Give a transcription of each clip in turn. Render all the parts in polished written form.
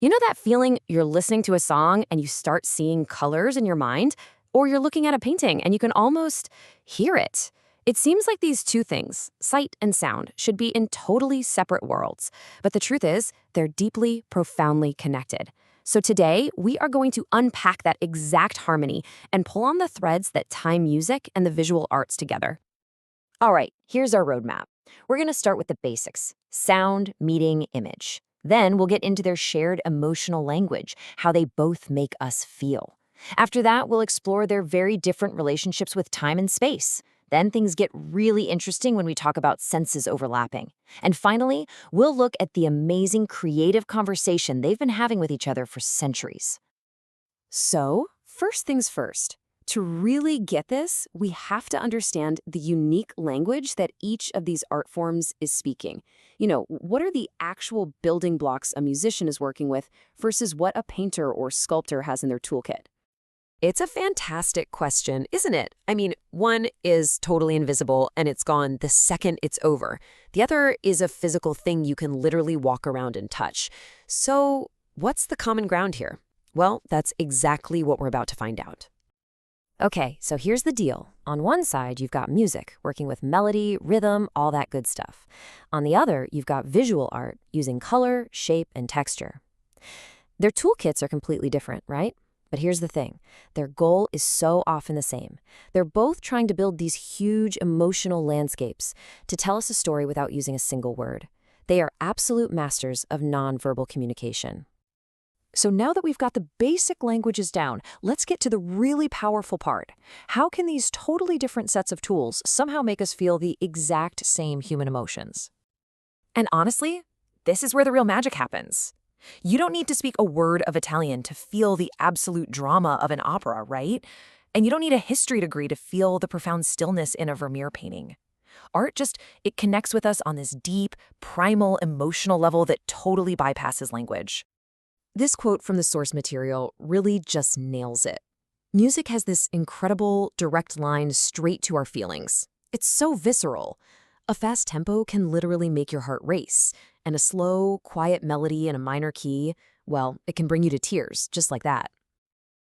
You know that feeling you're listening to a song and you start seeing colors in your mind? Or you're looking at a painting and you can almost hear it? It seems like these two things, sight and sound, should be in totally separate worlds. But the truth is, they're deeply, profoundly connected. So today, we are going to unpack that exact harmony and pull on the threads that tie music and the visual arts together. All right, here's our roadmap. We're going to start with the basics: sound meeting image. Then we'll get into their shared emotional language, how they both make us feel. After that, we'll explore their very different relationships with time and space. Then things get really interesting when we talk about senses overlapping. And finally, we'll look at the amazing creative conversation they've been having with each other for centuries. So, first things first. To really get this, we have to understand the unique language that each of these art forms is speaking. What are the actual building blocks a musician is working with versus what a painter or sculptor has in their toolkit? It's a fantastic question, isn't it? I mean, one is totally invisible and it's gone the second it's over. The other is a physical thing you can literally walk around and touch. So, what's the common ground here? Well, that's exactly what we're about to find out. Okay, so here's the deal. On one side, you've got music, working with melody, rhythm, all that good stuff. On the other, you've got visual art, using color, shape, and texture. Their toolkits are completely different, right? But here's the thing. Their goal is so often the same. They're both trying to build these huge emotional landscapes to tell us a story without using a single word. They are absolute masters of nonverbal communication. So now that we've got the basic languages down, let's get to the really powerful part. How can these totally different sets of tools somehow make us feel the exact same human emotions? And honestly, this is where the real magic happens. You don't need to speak a word of Italian to feel the absolute drama of an opera, right? And you don't need a history degree to feel the profound stillness in a Vermeer painting. It connects with us on this deep, primal, emotional level that totally bypasses language. This quote from the source material really just nails it. Music has this incredible, direct line straight to our feelings. It's so visceral. A fast tempo can literally make your heart race, and a slow, quiet melody in a minor key, well, it can bring you to tears, just like that.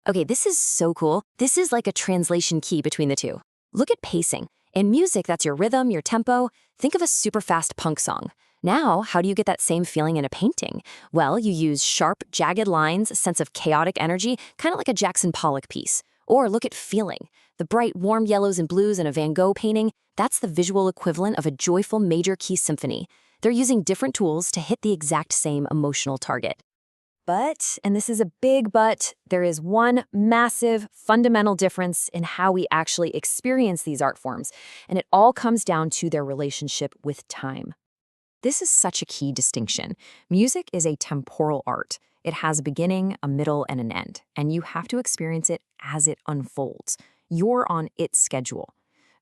Okay, this is so cool. This is like a translation key between the two. Look at pacing. In music, that's your rhythm, your tempo. Think of a super fast punk song. Now, how do you get that same feeling in a painting? Well, you use sharp, jagged lines, a sense of chaotic energy, kind of like a Jackson Pollock piece. Or look at feeling. The bright, warm yellows and blues in a Van Gogh painting, that's the visual equivalent of a joyful major key symphony. They're using different tools to hit the exact same emotional target. But, and this is a big but, there is one massive, fundamental difference in how we actually experience these art forms, and it all comes down to their relationship with time. This is such a key distinction. Music is a temporal art. It has a beginning, a middle, and an end, and you have to experience it as it unfolds. You're on its schedule.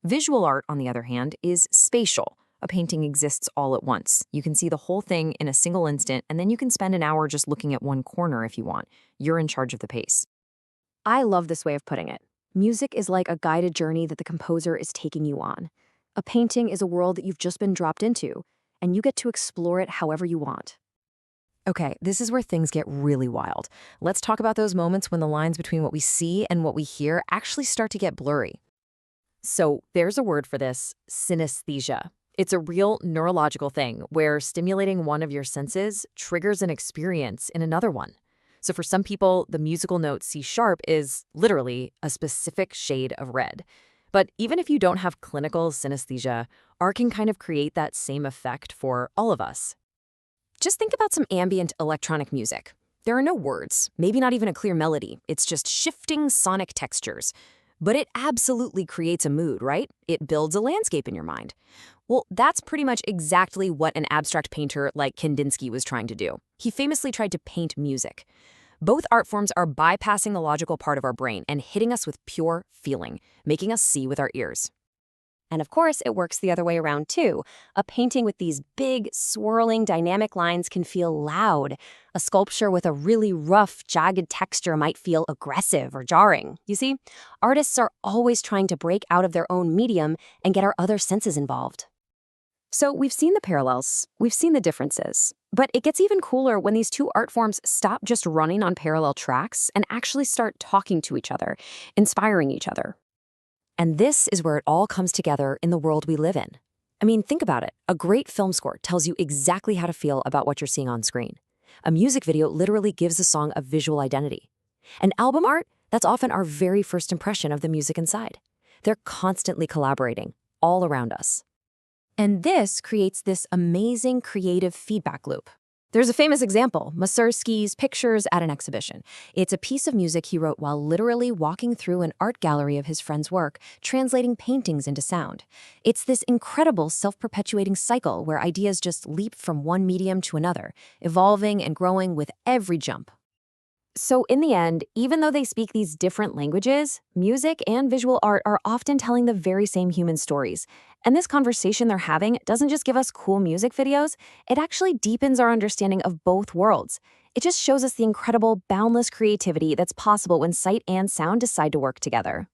Visual art, on the other hand, is spatial. A painting exists all at once. You can see the whole thing in a single instant, and then you can spend an hour just looking at one corner if you want. You're in charge of the pace. I love this way of putting it. Music is like a guided journey that the composer is taking you on. A painting is a world that you've just been dropped into, and you get to explore it however you want. Okay, this is where things get really wild. Let's talk about those moments when the lines between what we see and what we hear actually start to get blurry. So there's a word for this: synesthesia. It's a real neurological thing where stimulating one of your senses triggers an experience in another one. So for some people, the musical note C# is literally a specific shade of red. But even if you don't have clinical synesthesia, art can kind of create that same effect for all of us. Just think about some ambient electronic music. There are no words, maybe not even a clear melody. It's just shifting sonic textures. But it absolutely creates a mood, right? It builds a landscape in your mind. Well, that's pretty much exactly what an abstract painter like Kandinsky was trying to do. He famously tried to paint music. Both art forms are bypassing the logical part of our brain and hitting us with pure feeling, making us see with our ears. And of course, it works the other way around too. A painting with these big, swirling, dynamic lines can feel loud. A sculpture with a really rough, jagged texture might feel aggressive or jarring. You see, artists are always trying to break out of their own medium and get our other senses involved. So we've seen the parallels, we've seen the differences, but it gets even cooler when these two art forms stop just running on parallel tracks and actually start talking to each other, inspiring each other. And this is where it all comes together in the world we live in. I mean, think about it. A great film score tells you exactly how to feel about what you're seeing on screen. A music video literally gives a song a visual identity. And album art, that's often our very first impression of the music inside. They're constantly collaborating, all around us. And this creates this amazing creative feedback loop. There's a famous example, Mussorgsky's Pictures at an Exhibition. It's a piece of music he wrote while literally walking through an art gallery of his friend's work, translating paintings into sound. It's this incredible self-perpetuating cycle where ideas just leap from one medium to another, evolving and growing with every jump. So in the end, even though they speak these different languages, music and visual art are often telling the very same human stories. And this conversation they're having doesn't just give us cool music videos, it actually deepens our understanding of both worlds. It just shows us the incredible, boundless creativity that's possible when sight and sound decide to work together.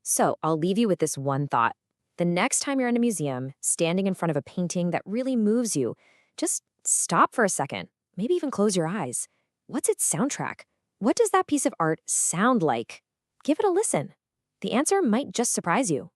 So I'll leave you with this one thought. The next time you're in a museum, standing in front of a painting that really moves you, just stop for a second, maybe even close your eyes. What's its soundtrack? What does that piece of art sound like? Give it a listen. The answer might just surprise you.